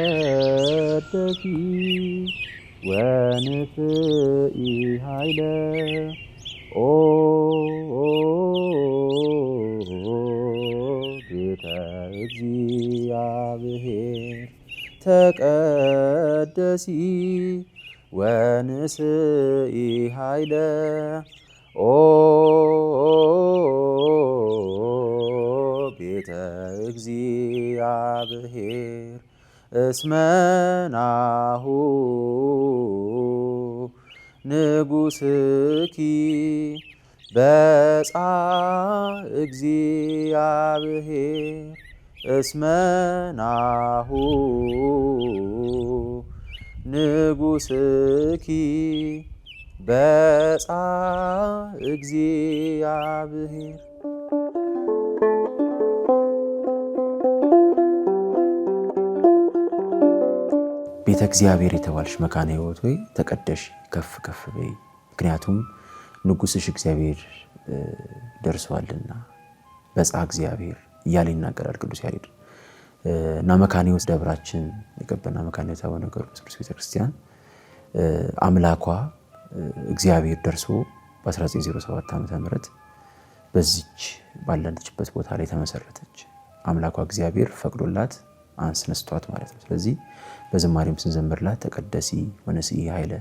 ተቀደሲ ወንስኢ ኃይለ ኦ ቤተ እግዚአብሔር ተቀደሲ ወንስኢ ኃይለ ኦ ቤተ እግዚአብሔር እስመናሁ ንጉሥኪ በጻ እግዚአብሔር እስመናሁ ንጉሥኪ በጻ እግዚአብሔር። ቤተ እግዚአብሔር የተባልሽ መካነ ሕይወት ሆይ ተቀደሽ፣ ከፍ ከፍ በይ፣ ምክንያቱም ንጉሥሽ እግዚአብሔር ደርሷልና በጻ እግዚአብሔር እያለ ይናገራል ቅዱስ ያሬድ። እና መካነ ሕይወት ደብራችን የቀበና መካነ ሕይወት አቡነ ገብረ መንፈስ ቅዱስ ቤተክርስቲያን አምላኳ እግዚአብሔር ደርሶ በ1907 ዓ.ም በዚች ባለንችበት ቦታ ላይ ተመሰረተች። አምላኳ እግዚአብሔር ፈቅዶላት አንስነስቷት ማለት ነው። ስለዚህ በዝማሬም ስንዘምርላት ተቀደሲ ወንስኢ ኃይለ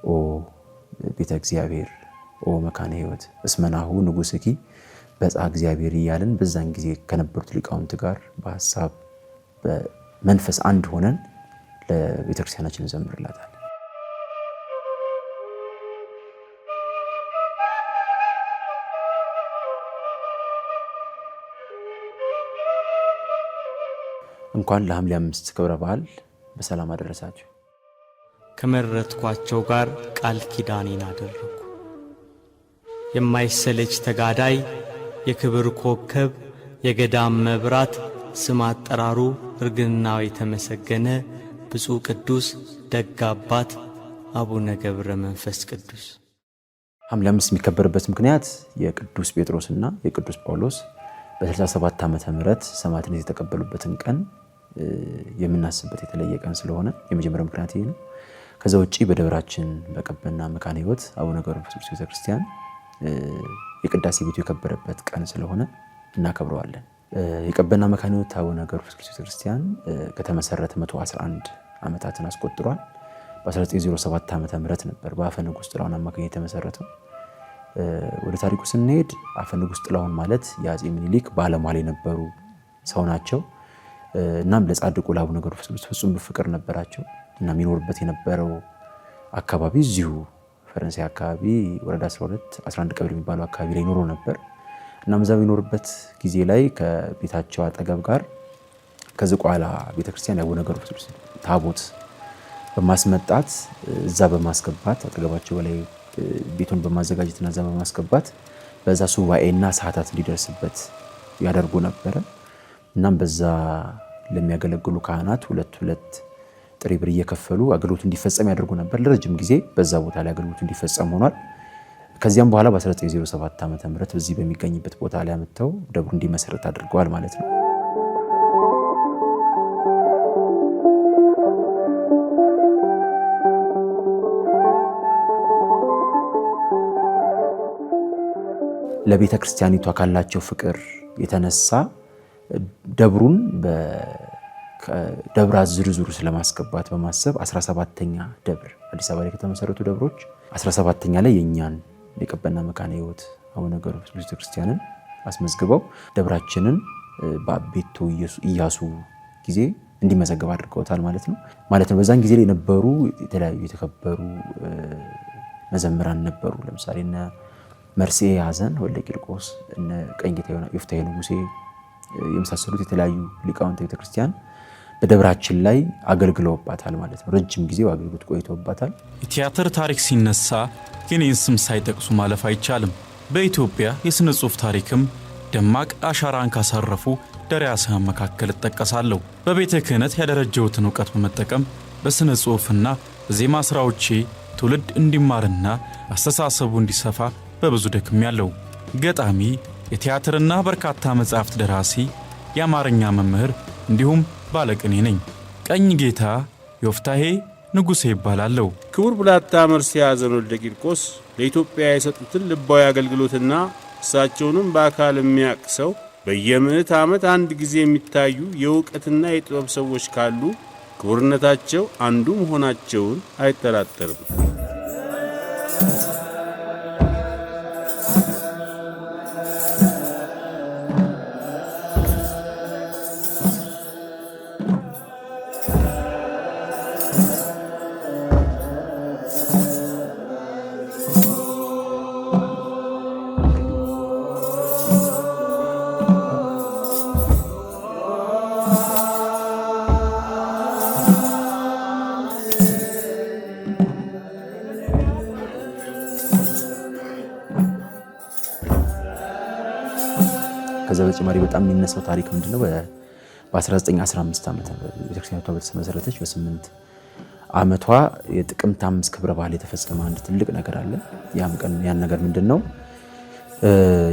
ኦ ቤተ እግዚአብሔር ኦ መካነ ሕይወት እስመናሁ ንጉሥኪ በጻ እግዚአብሔር እያልን በዛን ጊዜ ከነበሩት ሊቃውንት ጋር በሀሳብ በመንፈስ አንድ ሆነን ለቤተክርስቲያናችን እንዘምርላታለን። እንኳን ለሐምሌ 5 ክብረ በዓል በሰላም አደረሳችሁ። ከመረጥኳቸው ጋር ቃል ኪዳኔን አደረኩ። የማይሰለች ተጋዳይ የክብር ኮከብ የገዳም መብራት ስም አጠራሩ እርግናው የተመሰገነ ብፁዕ ቅዱስ ደግ አባት አቡነ ገብረ መንፈስ ቅዱስ። ሐምሌ 5 የሚከበርበት ምክንያት የቅዱስ ጴጥሮስና የቅዱስ ጳውሎስ በ67 ዓመተ ምህረት ሰማዕትነት የተቀበሉበትን ቀን የምናስብበት የተለየ ቀን ስለሆነ የመጀመሪያው ምክንያት ይሄ ነው። ከዛ ውጪ በደብራችን በቀበና መካነ ሕይወት አቡነ ገብረ መንፈስ ቅዱስ ቤተክርስቲያን የቅዳሴ ቤቱ የከበረበት ቀን ስለሆነ እናከብረዋለን። የቀበና መካነ ሕይወት አቡነ ገብረ መንፈስ ቅዱስ ቤተክርስቲያን ከተመሰረተ 111 ዓመታትን አስቆጥሯል። በ1907 ዓመተ ምህረት ነበር በአፈ ንጉሥ ጥላሁን አማካኝነት የተመሰረተው። ወደ ታሪኩ ስንሄድ አፈ ንጉሥ ጥላሁን ማለት የአፄ ምኒልክ ባለሟል የነበሩ ሰው ናቸው። እናም ለጻድቁ ለአቡነ ገብረ መንፈስ ቅዱስ ፍጹም ፍቅር ነበራቸው። እና የሚኖርበት የነበረው አካባቢ እዚሁ ፈረንሳይ አካባቢ ወረዳ 11 ቀበሌ የሚባለው አካባቢ ላይ ኖሮ ነበር። እና እዛ የሚኖርበት ጊዜ ላይ ከቤታቸው አጠገብ ጋር ከዝቋላ ቤተክርስቲያን የአቡነ ገብረ መንፈስ ቅዱስ ታቦት በማስመጣት እዛ በማስገባት አጠገባቸው ላይ ቤቱን በማዘጋጀትና እዛ በማስገባት በዛ ሱባኤና ሰዓታት እንዲደርስበት ያደርጉ ነበረ። እናም በዛ ለሚያገለግሉ ካህናት ሁለት ጥሬ ብር እየከፈሉ አገልግሎቱ እንዲፈጸም ያደርጉ ነበር። ለረጅም ጊዜ በዛ ቦታ ላይ አገልግሎቱ እንዲፈጸም ሆኗል። ከዚያም በኋላ በ1907 ዓ.ም በዚህ በሚገኝበት ቦታ ላይ አመጣው ደብሩ እንዲመሰረት አድርገዋል ማለት ነው። ለቤተ ክርስቲያኒቷ ካላቸው ፍቅር የተነሳ ደብሩን በደብራ ዝርዝሩ ስለማስገባት በማሰብ 17ኛ ደብር አዲስ አበባ ላይ ከተመሰረቱ ደብሮች 17ኛ ላይ የኛን የቀበና መካነ ሕይወት አቡነ ገብረ መንፈስ ቅዱስ ቤተክርስቲያንን አስመዝግበው ደብራችንን በአቤቶ ኢያሱ ጊዜ እንዲመዘገብ አድርገውታል ማለት ነው። በዛን ጊዜ ላይ የነበሩ የተለያዩ የተከበሩ መዘምራን ነበሩ። ለምሳሌ እነ መርሲኤ ሐዘን ወልደ ቂርቆስ፣ እነ ቀኝጌታ ዮፍታሔ ንጉሴ የመሳሰሉት የተለያዩ ሊቃውንተ ቤተክርስቲያን በደብራችን ላይ አገልግለውባታል ማለት ነው። ረጅም ጊዜ አገልግሎት ቆይተውባታል። የቲያትር ታሪክ ሲነሳ የኔን ስም ሳይጠቅሱ ማለፍ አይቻልም። በኢትዮጵያ የሥነ ጽሑፍ ታሪክም ደማቅ አሻራን ካሳረፉ ደራሲያን መካከል እጠቀሳለሁ። በቤተ ክህነት ያደረጀሁትን ዕውቀት በመጠቀም በሥነ ጽሑፍና በዜማ ሥራዎቼ ትውልድ እንዲማርና አስተሳሰቡ እንዲሰፋ በብዙ ደክሜያለሁ። ገጣሚ፣ የቲያትርና በርካታ መጻሕፍት ደራሲ፣ የአማርኛ መምህር እንዲሁም ባለቅኔ ነኝ። ቀኝ ጌታ ዮፍታሔ ንጉሴ ይባላለሁ። ክቡር ብላታ መርሲ ሐዘን ወልደ ቂርቆስ ለኢትዮጵያ የሰጡትን ልባዊ አገልግሎትና እሳቸውንም በአካል የሚያቅሰው በየምዕት ዓመት አንድ ጊዜ የሚታዩ የእውቀትና የጥበብ ሰዎች ካሉ ክቡርነታቸው አንዱ መሆናቸውን አይጠራጠርም። ከዛ በተጨማሪ በጣም የሚነሳው ታሪክ ምንድነው? በ1915 ዓመተ ቤተክርስቲያኗ በተመሰረተች በ8 ዓመቷ የጥቅምት 5 ክብረ በዓል የተፈጸመ አንድ ትልቅ ነገር አለ። ያን ነገር ምንድነው?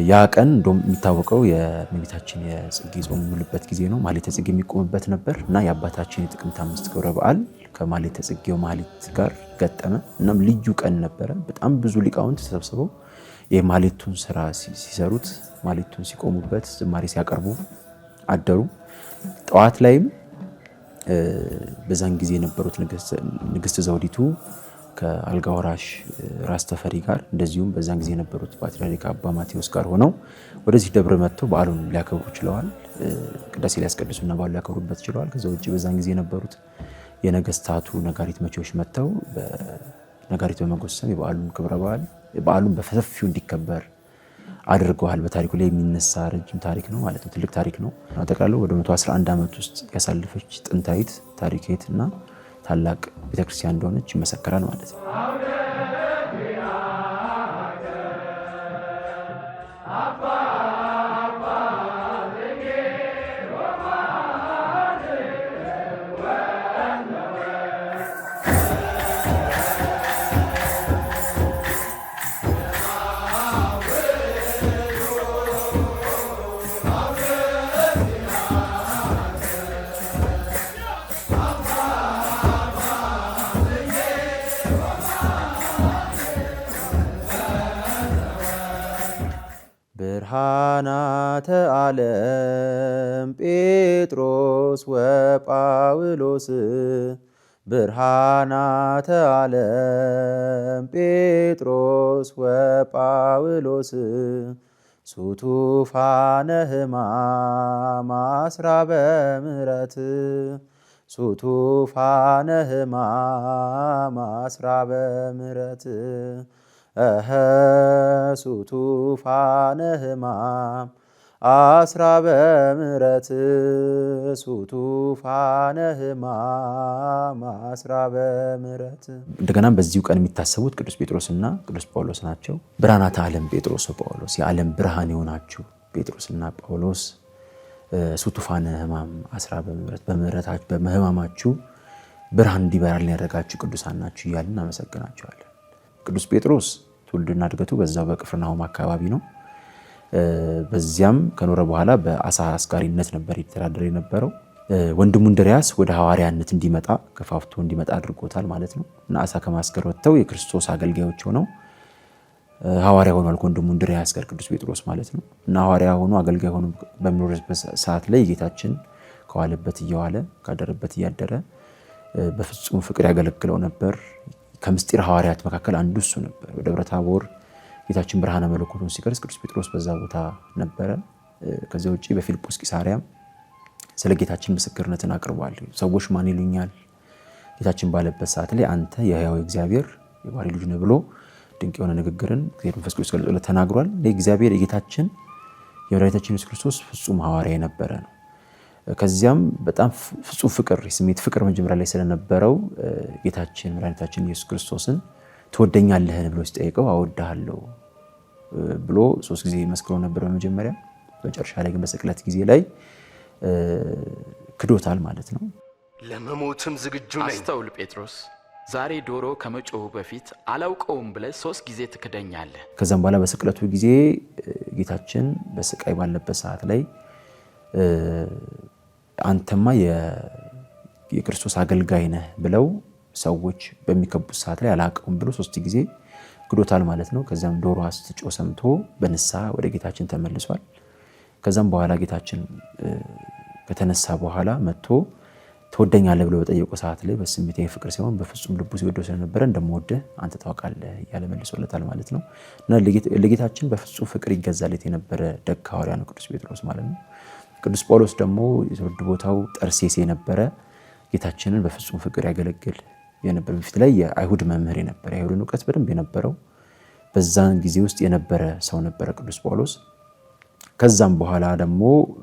ያ ቀን እንደውም የሚታወቀው የእመቤታችን የጽጌ ጾም የሚውልበት ጊዜ ነው። ማኅሌተ ጽጌ የሚቆምበት ነበር እና የአባታችን የጥቅምት 5 ክብረ በዓል ከማኅሌተ ጽጌው ማኅሌት ጋር ገጠመ። እናም ልዩ ቀን ነበረ። በጣም ብዙ ሊቃውንት ተሰብስበው የማኅሌቱን ስራ ሲሰሩት፣ ማኅሌቱን ሲቆሙበት፣ ዝማሬ ሲያቀርቡ አደሩ። ጠዋት ላይም በዛን ጊዜ የነበሩት ንግስት ዘውዲቱ ከአልጋ ወራሽ ራስ ተፈሪ ጋር እንደዚሁም በዛን ጊዜ የነበሩት ፓትርያርክ አባ ማቴዎስ ጋር ሆነው ወደዚህ ደብረ መጥተው በዓሉን ሊያከብሩ ችለዋል። ቅዳሴ ሊያስቀድሱና በዓሉን ሊያከብሩበት ችለዋል። ከዛ ውጭ በዛን ጊዜ የነበሩት የነገስታቱ ነጋሪት መቼዎች መጥተው በነጋሪት በመጎሰም የበዓሉን ክብረ በዓሉን በሰፊው እንዲከበር አድርገዋል። በታሪኩ ላይ የሚነሳ ረጅም ታሪክ ነው ማለት ነው። ትልቅ ታሪክ ነው። አጠቃላይ ወደ 111 ዓመት ውስጥ ያሳለፈች ጥንታዊት ታሪካዊት እና ታላቅ ቤተክርስቲያን እንደሆነች ይመሰከራል ማለት ነው። ብርሃናተ ዓለም ጴጥሮስ ወጳውሎስ ብርሃናተ ዓለም ጴጥሮስ ወጳውሎስ ሱቱፋነ ሕማም አስራበ ምሕረት ሱቱፋነ ሕማም አስራበ ምሕረት ሱቱፋነ ሕማም አስራበ ምሕረት ሱቱፋነ ሕማም አስራበ ምሕረት። እንደገናም በዚሁ ቀን የሚታሰቡት ቅዱስ ጴጥሮስና ቅዱስ ጳውሎስ ናቸው። ብርሃናተ ዓለም ጴጥሮስ ወጳውሎስ የዓለም ብርሃን የሆናችሁ ጴጥሮስና ጳውሎስ ሱቱፋነ ሕማም አስራበ ምሕረት በምሕረታችሁ በሕማማችሁ ብርሃን እንዲበራልን ያደረጋችሁ ቅዱሳን ናችሁ እያልን እናመሰግናቸዋለን። ቅዱስ ጴጥሮስ ትውልድና እድገቱ በዛው በቅፍርናሆም አካባቢ ነው። በዚያም ከኖረ በኋላ በአሳ አስጋሪነት ነበር የተዳደረ የነበረው። ወንድሙ እንድርያስ ወደ ሐዋርያነት እንዲመጣ ገፋፍቶ እንዲመጣ አድርጎታል ማለት ነው እና አሳ ከማስገር ወጥተው የክርስቶስ አገልጋዮች ሆነው ሐዋርያ ሆኗል ወንድሙ እንድርያስ ጋር ቅዱስ ጴጥሮስ ማለት ነው እና ሐዋርያ ሆኖ አገልጋይ ሆኖ በሚኖርበት ሰዓት ላይ ጌታችን ከዋለበት እየዋለ ካደረበት እያደረ በፍጹም ፍቅር ያገለግለው ነበር። ከምስጢር ሐዋርያት መካከል አንዱ እሱ ነበር። በደብረ ታቦር ጌታችን ብርሃነ መለኮቱን ሲቀርጽ ቅዱስ ጴጥሮስ በዛ ቦታ ነበረ። ከዚያ ውጪ በፊልጶስ ቂሳርያም ስለ ጌታችን ምስክርነትን አቅርቧል። ሰዎች ማን ይሉኛል ጌታችን ባለበት ሰዓት ላይ አንተ የሕያው እግዚአብሔር የባሕርይ ልጅ ነህ ብሎ ድንቅ የሆነ ንግግርን እግዚአብሔር መንፈስ ቅዱስ ገልጾለት ተናግሯል። ለእግዚአብሔር የጌታችን የመድኃኒታችን ኢየሱስ ክርስቶስ ፍጹም ሐዋርያ የነበረ ነው። ከዚያም በጣም ፍጹም ፍቅር የስሜት ፍቅር መጀመሪያ ላይ ስለነበረው ጌታችን መድኃኒታችን ኢየሱስ ክርስቶስን ትወደኛለህን ብሎ ሲጠይቀው አወድሃለሁ ብሎ 3 ጊዜ መስክሮ ነበር በመጀመሪያ። በመጨረሻ ላይ ግን በስቅለት ጊዜ ላይ ክዶታል ማለት ነው። ለመሞትም ዝግጁ ነኝ። አስተውል ጴጥሮስ፣ ዛሬ ዶሮ ከመጮሁ በፊት አላውቀውም ብለህ 3 ጊዜ ትክደኛለህ። ከዛም በኋላ በስቅለቱ ጊዜ ጌታችን በስቃይ ባለበት ሰዓት ላይ አንተማ የክርስቶስ አገልጋይ ነህ ብለው ሰዎች በሚከቡት ሰዓት ላይ አላቀውም ብሎ 3 ጊዜ ክዶታል ማለት ነው። ከዛም ዶሮ ስትጮህ ሰምቶ በንስሐ ወደ ጌታችን ተመልሷል። ከዛም በኋላ ጌታችን ከተነሳ በኋላ መጥቶ ተወደኛለህ ብሎ በጠየቀው ሰዓት ላይ በስሜታዊ ፍቅር ሲሆን በፍጹም ልቡ ሲወደው ስለነበረ እንደምወደህ አንተ ታውቃለህ እያለ መልሶለታል ማለት ነው። እና ለጌታችን በፍጹም ፍቅር ይገዛለት የነበረ ደግ ሐዋርያ ነው ቅዱስ ጴጥሮስ ማለት ነው። ቅዱስ ጳውሎስ ደግሞ የትውልድ ቦታው ጠርሴስ የነበረ ጌታችንን በፍጹም ፍቅር ያገለግል የነበረ በፊት ላይ የአይሁድ መምህር የነበረ የአይሁድን እውቀት በደንብ የነበረው በዛን ጊዜ ውስጥ የነበረ ሰው ነበረ ቅዱስ ጳውሎስ። ከዛም በኋላ ደግሞ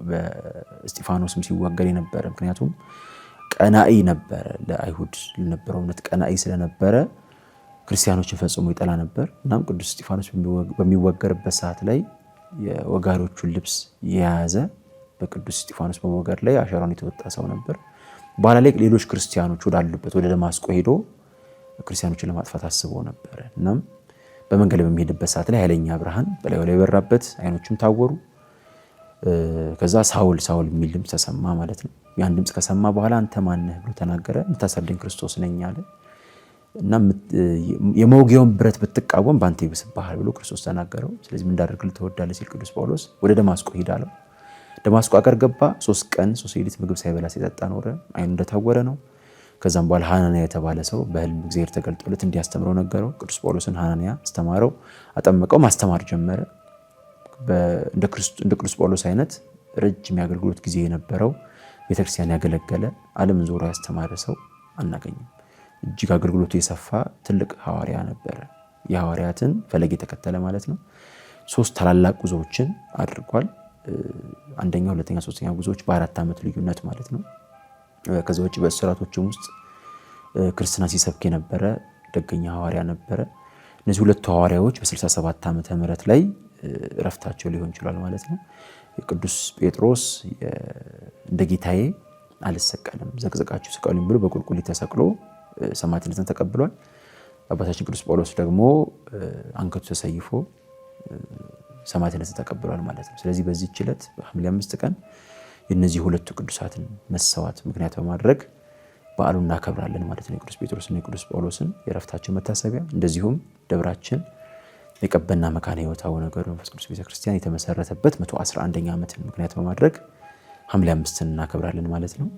በእስጢፋኖስም ሲዋገር የነበረ ምክንያቱም ቀናኢ ነበረ፣ ለአይሁድ ለነበረው እምነት ቀናኢ ስለነበረ ክርስቲያኖችን ፈጽሞ ይጠላ ነበር። እናም ቅዱስ እስጢፋኖስ በሚወገርበት ሰዓት ላይ የወጋሪዎቹን ልብስ የያዘ በቅዱስ እስጢፋኖስ በመወገር ላይ አሻራውን የተወጣ ሰው ነበር። በኋላ ላይ ሌሎች ክርስቲያኖች ወዳሉበት ወደ ደማስቆ ሄዶ ክርስቲያኖችን ለማጥፋት አስቦ ነበር። እናም በመንገድ በሚሄድበት ሰዓት ላይ ኃይለኛ ብርሃን በላዩ ላይ በራበት፣ አይኖቹም ታወሩ። ከዛ ሳውል ሳውል የሚል ድምፅ ተሰማ ማለት ነው። ያን ድምፅ ከሰማ በኋላ አንተ ማን ነህ ብሎ ተናገረ። የምታሳደኝ ክርስቶስ ነኝ አለ። እና የመውጊያውን ብረት ብትቃወም በአንተ ይብስብሃል ብሎ ክርስቶስ ተናገረው። ስለዚህ ምን እንዳደርግልህ ትወዳለህ ሲል ቅዱስ ጳውሎስ ወደ ደማስቆ ሂድ አለው። ደማስቆ አገር ገባ። 3 ቀን 3 ሌሊት ምግብ ሳይበላ ሲጠጣ ኖረ። አይኑ እንደታወረ ነው። ከዛም በኋላ ሐናንያ የተባለ ሰው በህልም እግዚአብሔር ተገልጦለት እንዲያስተምረው ነገረው። ቅዱስ ጳውሎስን ሐናንያ አስተማረው፣ አጠመቀው፣ ማስተማር ጀመረ። እንደ ቅዱስ ጳውሎስ አይነት ረጅም የአገልግሎት ጊዜ የነበረው ቤተክርስቲያን ያገለገለ ዓለምን ዞሮ ያስተማረ ሰው አናገኝም። እጅግ አገልግሎቱ የሰፋ ትልቅ ሐዋርያ ነበረ። የሐዋርያትን ፈለግ የተከተለ ማለት ነው። 3 ታላላቅ ጉዞዎችን አድርጓል። አንደኛ፣ ሁለተኛ፣ ሶስተኛ ጉዞዎች በ4 ዓመት ልዩነት ማለት ነው። ከዛ ውጭ በእስራቶችም ውስጥ ክርስትና ሲሰብክ የነበረ ደገኛ ሐዋርያ ነበረ። እነዚህ 2 ሐዋርያዎች በ67 ዓመተ ምህረት ላይ እረፍታቸው ሊሆን ይችላል ማለት ነው። ቅዱስ ጴጥሮስ እንደ ጌታዬ አልሰቀልም ዘቅዘቃችሁ ስቀሉኝ ብሎ በቁልቁል ተሰቅሎ ሰማዕትነትን ተቀብሏል። አባታችን ቅዱስ ጳውሎስ ደግሞ አንገቱ ተሰይፎ ሰማዕትነትን ተቀብሏል ማለት ነው። ስለዚህ በዚህ ዕለት በሐምሌ 5 ቀን የነዚህ 2 ቅዱሳትን መሰዋት ምክንያት በማድረግ በዓሉን እናከብራለን ማለት ነው። የቅዱስ ጴጥሮስና የቅዱስ ጳውሎስን የዕረፍታቸው መታሰቢያ እንደዚሁም ደብራችን የቀበና መካነ ሕይወት አቡነ ገብረ መንፈስ ቅዱስ ቤተክርስቲያን የተመሰረተበት 111ኛ ዓመትን ምክንያት በማድረግ ሐምሌ 5ን እናከብራለን ማለት ነው።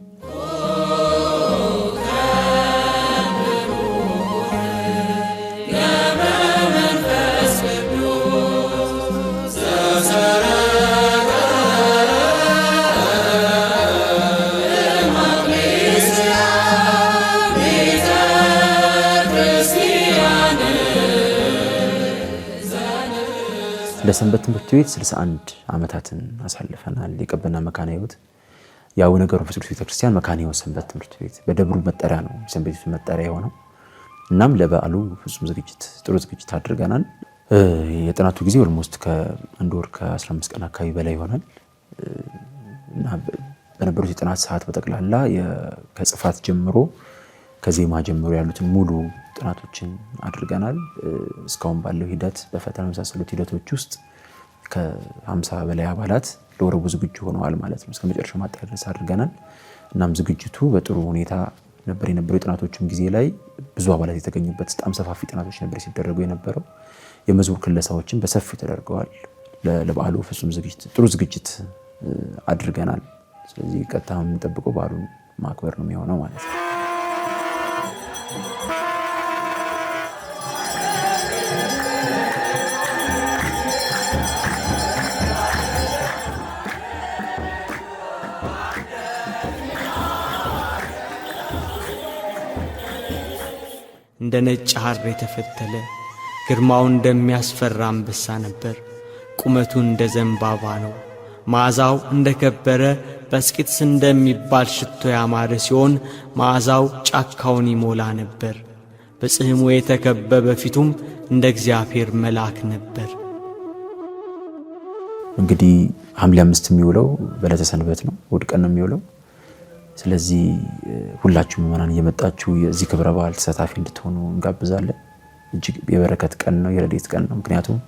ለሰንበት ትምህርት ቤት 61 ዓመታትን አሳልፈናል። የቀበና መካነ ሕይወት የአቡነ ገብረ መንፈስ ቅዱስ ቤተክርስቲያን መካነ ሕይወት ሰንበት ትምህርት ቤት በደብሩ መጠሪያ ነው የሰንበት ቤቱ መጠሪያ የሆነው። እናም ለበዓሉ ፍጹም ጥሩ ዝግጅት አድርገናል። የጥናቱ ጊዜ ኦልሞስት ከ1 ወር ከ15 ቀን አካባቢ በላይ ይሆናል እና በነበሩት የጥናት ሰዓት በጠቅላላ ከጽፋት ጀምሮ ከዜማ ጀምሮ ያሉትን ሙሉ ጥናቶችን አድርገናል። እስካሁን ባለው ሂደት በፈተና መሳሰሉት ሂደቶች ውስጥ ከ50 በላይ አባላት ለወረቡ ዝግጁ ሆነዋል ማለት ነው። እስከ መጨረሻው ማጣሪያ ድረስ አድርገናል። እናም ዝግጅቱ በጥሩ ሁኔታ ነበር የነበረው። የጥናቶችም ጊዜ ላይ ብዙ አባላት የተገኙበት በጣም ሰፋፊ ጥናቶች ነበር ሲደረጉ የነበረው። የመዝሙር ክለሳዎችን በሰፊው ተደርገዋል። ለበዓሉ ፍጹም ጥሩ ዝግጅት አድርገናል። ስለዚህ ቀጥታ የምንጠብቀው በዓሉን ማክበር ነው የሚሆነው ማለት ነው። እንደ ነጭ ሐር የተፈተለ ግርማው እንደሚያስፈራ አንበሳ ነበር። ቁመቱ እንደ ዘንባባ ነው። መዓዛው እንደ ከበረ በስቂጥስ እንደሚባል ሽቶ ያማረ ሲሆን መዓዛው ጫካውን ይሞላ ነበር። በጽሕሙ የተከበበ ፊቱም እንደ እግዚአብሔር መልአክ ነበር። እንግዲህ ሐምሌ 5 የሚውለው በዕለተ ሰንበት ነው፣ እሑድ ቀን ነው የሚውለው። ስለዚህ ሁላችሁም ምእመናን እየመጣችሁ የዚህ ክብረ በዓል ተሳታፊ እንድትሆኑ እንጋብዛለን። እጅግ የበረከት ቀን ነው፣ የረድኤት ቀን ነው። ምክንያቱም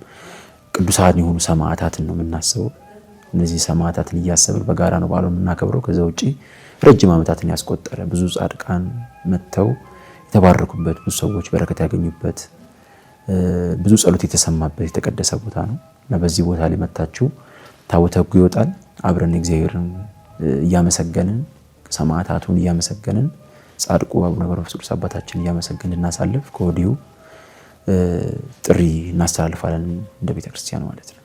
ቅዱሳን የሆኑ ሰማዕታትን ነው የምናስበው። እነዚህ ሰማዕታትን እያሰብን በጋራ ነው በዓሉን የምናከብረው። ከዛ ውጪ ረጅም ዓመታትን ያስቆጠረ ብዙ ጻድቃን መጥተው የተባረኩበት፣ ብዙ ሰዎች በረከት ያገኙበት፣ ብዙ ጸሎት የተሰማበት የተቀደሰ ቦታ ነው እና በዚህ ቦታ ላይ መታችሁ ታቦተ ሕጉ ይወጣል። አብረን እግዚአብሔርን እያመሰገንን ሰማዕታቱን እያመሰገንን ጻድቁ አቡነ ገብረ መንፈስ ቅዱስ አባታችን እያመሰገንን እናሳልፍ ከወዲሁ ጥሪ እናስተላልፋለን እንደ ቤተክርስቲያን ማለት ነው።